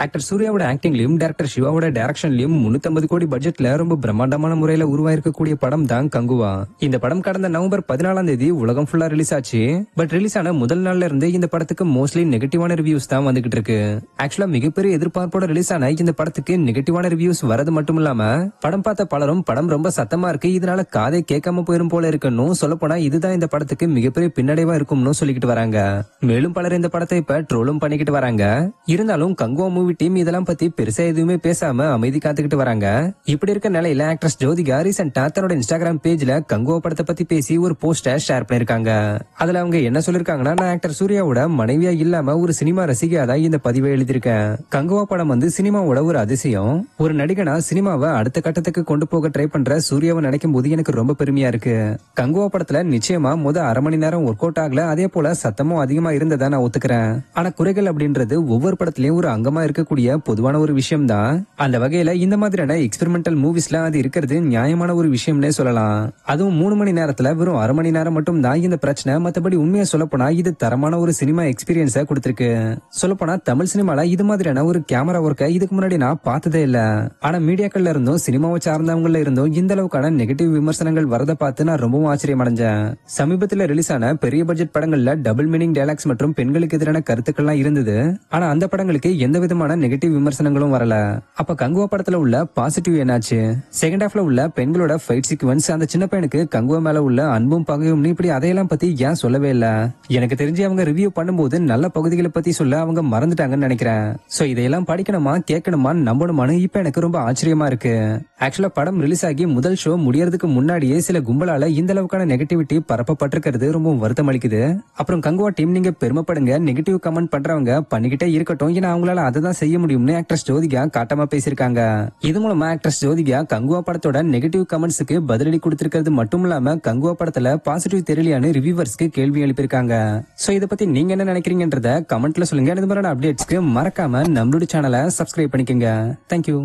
Actor சூர்யாவோட ஆக்டிங்லயும் director சிவாவோட டைரக்ஷன்லயும் 350 கோடி பட்ஜெட்ல ரொம்ப பிரம்மாண்டமான முறையில உருவாயிருக்கக்கூடிய படம் தான் கங்குவா. இந்த படம் கடந்த நவம்பர் 14ஆம் தேதி உலகம் ஃபுல்லா ரிலீஸ் ஆச்சு. பட் ரிலீஸ் ஆன முதல் நாள்ல இருந்து இந்த படத்துக்கு மோஸ்ட்லி நெகட்டிவான ரிவ்யூஸ் தான் வந்துகிட்டு இருக்கு. ஆக்சுவலா மிகப்பெரிய எதிர்பார்ப்போட ரிலீஸ் ஆன இந்த படத்துக்கு நெகட்டிவான ரிவ்யூஸ் வரது மட்டும் இல்லாம படம் பார்த்த பலரும் படம் ரொம்ப சத்தமா இருக்கு, இதனால காதை கேட்காம போயிரும் போல இருக்குன்னு சொல்லப்போனா இதுதான் இந்த படத்துக்கு மிகப்பெரிய பின்னடைவா இருக்கும்னு சொல்லிக்கிட்டு வராங்க. மேலும் பலர் இந்த படத்தை இப்ப ட்ரோலும் பண்ணிக்கிட்டு வராங்க. இருந்தாலும் கங்குவா மூவி டீம் இதெல்லாம் பத்தி பெருசா எதுவுமே பேசாம அமைதி காத்துக்கிட்டு வராங்க. இப்படி இருக்க நிலையில ஆக்ட்ரஸ் ஜோதிகா ரீசெண்டா தன்னோட இன்ஸ்டாகிராம் பேஜ்ல கங்குவா படத்தை பத்தி பேசி ஒரு போஸ்டர் ஷேர் பண்ணிருக்காங்க. அதுல அவங்க என்ன சொல்லிருக்காங்கன்னா, நான் ஆக்டர் சூர்யாவோட மனைவியா இல்லாம ஒரு சினிமா ரசிகையா தான் இந்த பதிவை எழுதியிருக்கேன். கங்குவா படம் வந்து சினிமாவோட ஒரு அதிசயம். ஒரு நடிகனா சினிமாவை அடுத்த கட்டத்துக்கு கொண்டு போக ட்ரை பண்ற சூர்யாவை நினைக்கும் போது எனக்கு ரொம்ப பெருமையா இருக்கு. கங்குவா படத்துல நிச்சயமா அரை மணி நேரம் ஒர்க் அவுட் ஆகல, அதே போல சத்தமும் அதிகமா இருந்ததா நான் ஒத்துக்கிறேன். ஆனா குறைகள் அப்படின்றது ஒவ்வொரு படத்திலயும் ஒரு அங்கமா இருக்கக்கூடிய பொதுவான ஒரு விஷயம் தான். அந்த வகையில இந்த மாதிரியான எக்ஸ்பெரிமெண்டல் மூவிஸ்ல அது இருக்கிறது நியாயமான ஒரு விஷயம்னே சொல்லலாம். அதுவும் 3 மணி நேரத்துல வெறும் அரை மணி நேரம் மட்டும் தான் இந்த பிரச்சனை. மத்தபடி உண்மையா சொல்லப்போனா இது தரமான ஒரு சினிமா எக்ஸ்பீரியன்ஸா கொடுத்திருக்கு. சொல்லப்போனா தமிழ் சினிமால இது மாதிரியான ஒரு கேமரா ஒர்க்கை இதுக்கு முன்னாடி நான் பார்த்ததே இல்ல. ஆனா மீடியாக்கள்ல இருந்தும் சினிமாவை சார்ந்தவங்கல இருந்தும் இந்த அளவுக்கான நெகட்டிவ் விமர்சனங்கள் வரதை பார்த்து நான் ரொம்பவும் ஆச்சரியம் அடைஞ்சேன். சமீபத்தில் ரிலீஸ் ஆன பெரிய பட்ஜெட் படங்கள்ல டபுள் மீனிங் டயலாக்ஸ் மற்றும் பெண்களுக்கு எதிரான கருத்துக்கள்லாம் இருந்தது. ஆனா அந்த படங்களுக்கு எந்த விதமான நெகட்டிவ் விமர்சனங்களும் வரல. அப்ப கங்குவா படத்துல உள்ள பாசிட்டிவ் என்னாச்சு? செகண்ட் ஹாஃப்ல உள்ள பெண்களோட ஃபைட் சீக்வன்ஸ், அந்த சின்ன பையனுக்கு கங்குவா மேல உள்ள அன்பும் பகையும், இப்படி அதையெல்லாம் பத்தி ஏன் சொல்லவே இல்ல? எனக்கு தெரிஞ்சு அவங்க ரிவ்யூ பண்ணும்போது நல்ல பகுதிகளை பத்தி சொல்ல அவங்க மறந்துட்டாங்கன்னு நினைக்கிறேன். சோ இதையெல்லாம் படிக்கணுமா, கேட்கணுமா, நம்பணுமான்னு இப்ப எனக்கு ரொம்ப ஆச்சரியமா இருக்கு. ஆக்சுவலா படம் ரிலீஸ் ஆகி முதல் ஷோ முடியறதுக்கு முன்னாடியே சில கும்பலால இந்த அளவுக்கான நெகட்டிவிட்டி பரப்பப்பட்டிருக்கிறது ரொம்ப வருத்தம் அளிக்குது. அப்புறம் கங்குவா டீம் நீங்க பெருமைப்படுங்க, நெகட்டிவ் கமெண்ட் பண்றவங்க பண்ணிக்கிட்டே இருக்கட்டும், ஏன்னா அவங்களால அதை தான் செய்ய முடியும்னு ஆக்ட்ரஸ் ஜோதிகா காட்டமா பேசியிருக்காங்க. இது மூலமா ஆக்ட்ரஸ் ஜோதிகா கங்குவா படத்தோட நெகட்டிவ் கமெண்ட்ஸுக்கு பதிலடி கொடுத்திருக்கிறது மட்டும் இல்லாம கங்குவா படத்துல பாசிட்டிவ் தெரியலையான்னு ரிவ்யூவர்ஸ்க்கு கேள்வி எழுப்பியிருக்காங்க. சோ இதை பத்தி நீங்க என்ன நினைக்கிறீங்கன்றத கமெண்ட்ல சொல்லுங்க. இது மாதிரியான அப்டேட்ஸ்க்கு மறக்காம நம்மளோட சேனலை சப்ஸ்கிரைப் பண்ணிக்கோங்க. தேங்க்யூ.